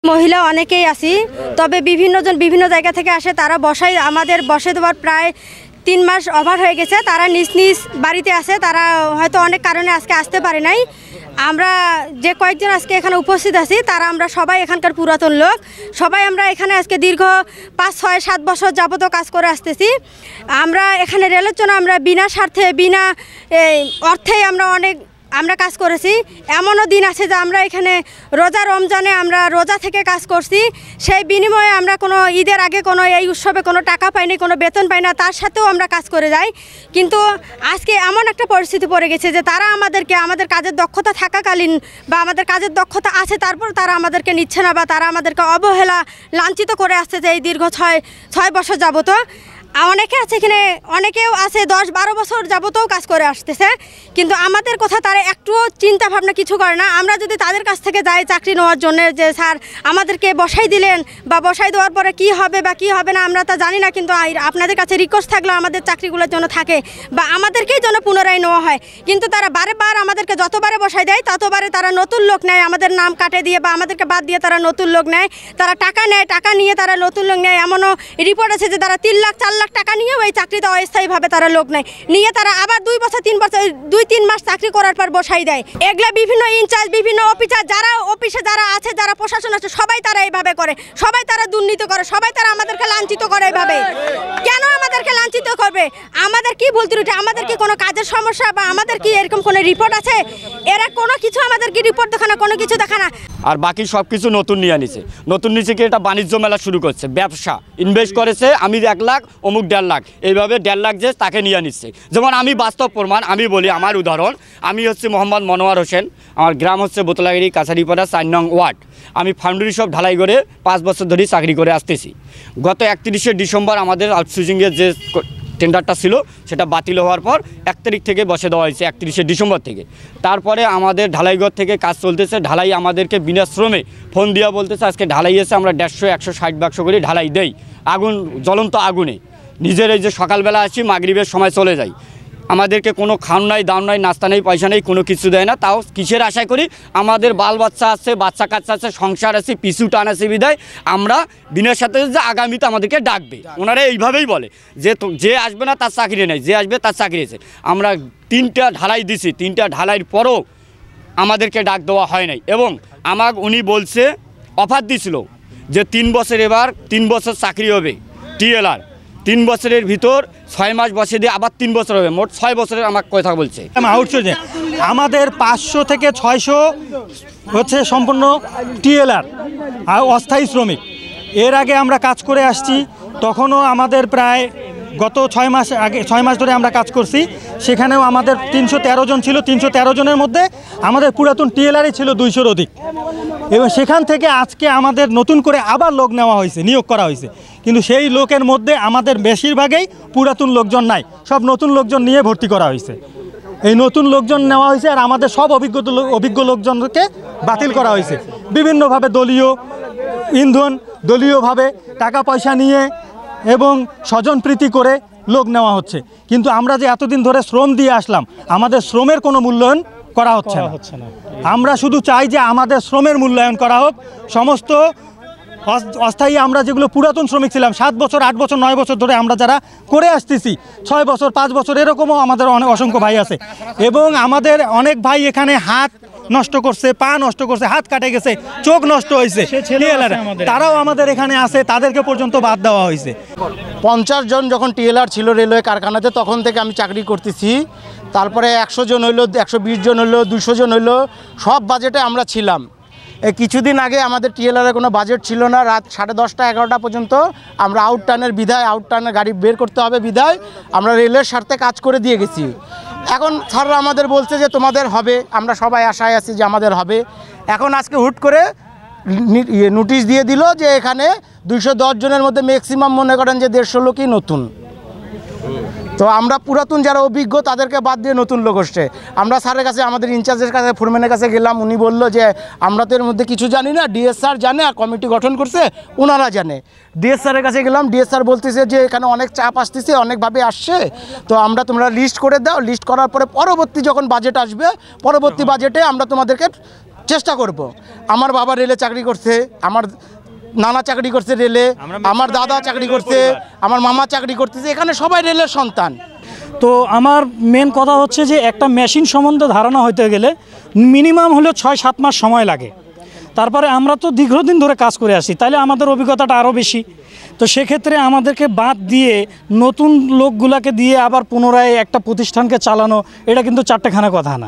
মহিলা অনেকেই আছি, তবে বিভিন্নজন বিভিন্ন জায়গা থেকে আসে। তারা আমাদের বসে দেওয়ার প্রায় 3 মাস ওভার হয়ে গেছে। তারা নিজ নিজ বাড়িতে আছে, তারা হয়তো অনেক কারণে আজকে আসতে পারে নাই। আমরা যে কয়েকজন আজকে এখানে উপস্থিত আছি তারা আমরা সবাই এখানকার পুরাতন লোক। সবাই আমরা এখানে আজকে দীর্ঘ 5, 6, 7 বছর যাবত কাজ করে আসতেছি। আমরা এখানে রেলের জন্য আমরা বিনা স্বার্থে বিনা অর্থেই আমরা কাজ করেছি। এমনও দিন আছে যে আমরা এখানে রমজানে আমরা রোজা থেকে কাজ করছি। সেই বিনিময়ে আমরা কোনো ঈদের আগে কোনো এই উৎসবে কোনো টাকা পাইনি, কোনো বেতন পাই না, তার সাথেও আমরা কাজ করে যাই। কিন্তু আজকে এমন একটা পরিস্থিতি পড়ে গেছে যে তারা আমাদের কাজের দক্ষতা থাকাকালীন বা আমাদের কাজের দক্ষতা আছে, তারপর তারা আমাদেরকে নিচ্ছে না বা তারা আমাদেরকে অবহেলা লাঞ্ছিত করে আসছে যে এই দীর্ঘ 6 বছর যাবত। অনেকে আছে এখানে, অনেকেও আছে 10-12 বছর যাবতও কাজ করে আসতেছে, কিন্তু আমাদের কথা তারা একটুও চিন্তা ভাবনা কিছু করে না। আমরা যদি তাদের কাছ থেকে যাই চাকরি নেওয়ার জন্য যে স্যার আমাদেরকে বসাই দিলেন বা বসাই দেওয়ার পরে কি হবে বা কি হবে না আমরা তা জানি না, কিন্তু আপনাদের কাছে রিকোয়েস্ট থাকলেও আমাদের চাকরিগুলোর জন্য থাকে বা আমাদেরকেই যেন পুনরায় নেওয়া হয়। কিন্তু তারা বারবার আমাদেরকে যতবারে বসাই দেয় ততবারে তারা নতুন লোক নেয়, আমাদের নাম কাটে দিয়ে বা আমাদেরকে বাদ দিয়ে তারা নতুন লোক নেয়। তারা টাকা নেয়, টাকা নিয়ে তারা নতুন লোক নেয়। এমনও রিপোর্ট আছে যে তারা 3 লাখ 4 লাখ টাকা নিয়েও এই চাকরিতে অস্থায়ীভাবে তারা লোক নেয়, নিয়ে তারা আবার 2 বছর 3 বছর 2-3 মাস চাকরি করার পর বসাই দেয়। এগুলা বিভিন্ন ইনচার্জ, বিভিন্ন অফিসার, যারা অফিসে যারা আছে, যারা প্রশাসন আছে, সবাই তারা এইভাবে করে, সবাই তারা দুর্নীতি করে, সবাই তারা আমাদেরকে লাঞ্ছিত করে। এইভাবে কেন আমাদেরকে লাঞ্ছিত করবে? আমাদের কি ভুল ত্রুটি? আমাদের কি কোনো কাজের সমস্যা বা আমাদের কি এরকম কোনো রিপোর্ট আছে? এরা কোনো কিছু আমাদের কি রিপোর্ট দেখা না, কোনো কিছু দেখা না। আর বাকি সব কিছু নতুন নিয়ে নিছে, নতুন নিচে কি এটা বাণিজ্য মেলা শুরু করছে, ব্যবসা ইনভেস্ট করেছে। আমি 1 লাখ, অমুক 1.5 লাখ, এইভাবে 1.5 লাখ যে তাকে নিয়ে নিচ্ছে। যেমন আমি বাস্তব প্রমাণ আমি বলি, আমার উদাহরণ, আমি হচ্ছে মোহাম্মদ মনোয়ার হোসেন, আমার গ্রাম হচ্ছে বোতলাগিরি কাছারিপাড়া 4 নং ওয়ার্ড। আমি ফাউন্ডারি সব ঢালাই করে 5 বছর ধরে চাকরি করে আসতেছি। গত 31শে ডিসেম্বর আমাদের আউটসোর্সিংয়ের যে টেন্ডারটা ছিল সেটা বাতিল হওয়ার পর 1 তারিখ থেকে বসে দেওয়া হয়েছে, 31শে ডিসেম্বর থেকে। তারপরে আমাদের ঢালাইঘর থেকে কাজ চলতেছে, ঢালাই আমাদেরকে বিনা শ্রমে ফোন দিয়া বলতেছে আজকে ঢালাই এসে আমরা 150-160 বাক্স করে ঢালাই দেই, আগুন জ্বলন্ত আগুনে। নিজের এই যে সকালবেলা আসি, মাগরিবের সময় চলে যাই, আমাদেরকে কোনো খাওয়ান নাই, দাম নাই, নাস্তা নেই, পয়সা নেই, কোনো কিছু দেয় না। তাও কিসের আশায় করি? আমাদের বাল বাচ্চা আছে, বাচ্চা কাচ্চা আছে, সংসার আছে, পিছু টান আছে বিদায় আমরা বিনা সাথে যে আগামীতে আমাদেরকে ডাকবে। ওনারা এইভাবেই বলে যে আসবে না তার চাকরি নেই, যে আসবে তার চাকরি আছে। আমরা 3টা ঢালাই দিছি, 3টা ঢালাইয়ের পরও আমাদেরকে ডাক দেওয়া হয় নাই। এবং উনি বলছে, অফার দিছিল যে 3 বছর, এবার 3 বছর চাকরি হবে টিএলআর, 3 বছরের ভিতর 6 মাস বসে দিয়ে আবার 3 বছর হবে, মোট 6 বছরের আমাকে কথা বলছে। আউটসোর্সে আমাদের 500 থেকে 600 হচ্ছে সম্পূর্ণ টিএলআর আর অস্থায়ী শ্রমিক। এর আগে আমরা কাজ করে আসছি, তখনও আমাদের প্রায় গত 6 মাস ধরে আমরা কাজ করছি। সেখানেও আমাদের 313 জন ছিল। 313 জনের মধ্যে আমাদের পুরাতন টিএলআরই ছিল 200-র অধিক। এবং সেখান থেকে আজকে আমাদের নতুন করে আবার লোক নেওয়া হয়েছে, নিয়োগ করা হয়েছে। কিন্তু সেই লোকের মধ্যে আমাদের বেশিরভাগই পুরাতন লোকজন নাই, সব নতুন লোকজন নিয়ে ভর্তি করা হয়েছে। এই নতুন লোকজন নেওয়া হয়েছে আর আমাদের সব অভিজ্ঞ লোকজনকে বাতিল করা হয়েছে বিভিন্নভাবে, দলীয় ইন্ধন, দলীয়ভাবে টাকা পয়সা নিয়ে এবং স্বজনপ্রীতি করে লোক নেওয়া হচ্ছে। কিন্তু আমরা যে এতদিন ধরে শ্রম দিয়ে আসলাম, আমাদের শ্রমের কোনো মূল্যায়ন করা হচ্ছে না। আমরা শুধু চাই যে আমাদের শ্রমের মূল্যায়ন করা হোক। সমস্ত অস্থায়ী আমরা যেগুলো পুরাতন শ্রমিক ছিলাম, 7 বছর 8 বছর 9 বছর ধরে আমরা যারা করে আসতেছি, 6 বছর 5 বছর, এরকমও আমাদের অনেক অসংখ্য ভাই আছে। এবং আমাদের অনেক ভাই এখানে হাত নষ্ট করছে, পা নষ্ট করছে, হাত কাটে গেছে, চোখ নষ্ট হয়েছে, তারাও আমাদের এখানে আছে, তাদেরকে পর্যন্ত বাদ দেওয়া হয়েছে। 50 জন যখন টিএলআর ছিল রেলওয়ে কারখানাতে, তখন থেকে আমি চাকরি করতেছি। তারপরে 100 জন হইলো, 120 জন হইলো, 200 জন হইলো, সব বাজেটে আমরা ছিলাম। কিছুদিন আগে আমাদের টিএলআরের কোনো বাজেট ছিল না। রাত 10:30 11টা পর্যন্ত আমরা আউটটার্নের গাড়ি বের করতে হবে বিধায় আমরা রেলের স্বার্থে কাজ করে দিয়ে গেছি। এখন স্যাররা আমাদের বলছে যে তোমাদের হবে, আমরা সবাই আশায় আছি যে আমাদের হবে। এখন আজকে হুট করে নোটিশ দিয়ে দিল যে এখানে 210 জনের মধ্যে ম্যাক্সিমাম মনে করেন যে 150 লোকই নতুন। তো আমরা পুরাতন যারা অভিজ্ঞ তাদেরকে বাদ দিয়ে নতুন লোক আসছে। আমরা স্যারের কাছে, আমাদের ইনচার্জের কাছে, ফোরম্যানের কাছে গেলাম। উনি বলল যে আমরা তো এর মধ্যে কিছু জানি না, ডিএস স্যার জানে, আর কমিটি গঠন করছে ওনারা জানে। ডিএস স্যারের কাছে গেলাম, ডিএস স্যার বলতেছে যে এখানে অনেক চাপ আসতেছে, অনেকভাবে আসছে, তো তোমরা লিস্ট করে দাও, লিস্ট করার পরে পরবর্তী যখন বাজেট আসবে, পরবর্তী বাজেটে আমরা তোমাদেরকে চেষ্টা করব। আমার বাবা রেলে চাকরি করছে, আমার নানা চাকরি করছে রেলে, আমার দাদা চাকরি করছে, আমার মামা চাকরি করতেছে, এখানে সবাই রেলের সন্তান। তো আমার মেন কথা হচ্ছে যে একটা মেশিন সম্বন্ধে ধারণা হইতে গেলে মিনিমাম হলেও 6-7 মাস সময় লাগে। তারপরে আমরা তো দীর্ঘদিন ধরে কাজ করে আসি, তাইলে আমাদের অভিজ্ঞতাটা আরও বেশি। তো সেক্ষেত্রে আমাদেরকে বাদ দিয়ে নতুন লোকগুলাকে দিয়ে আবার পুনরায় একটা প্রতিষ্ঠানকে চালানো, এটা কিন্তু চারটেখানা কথা না।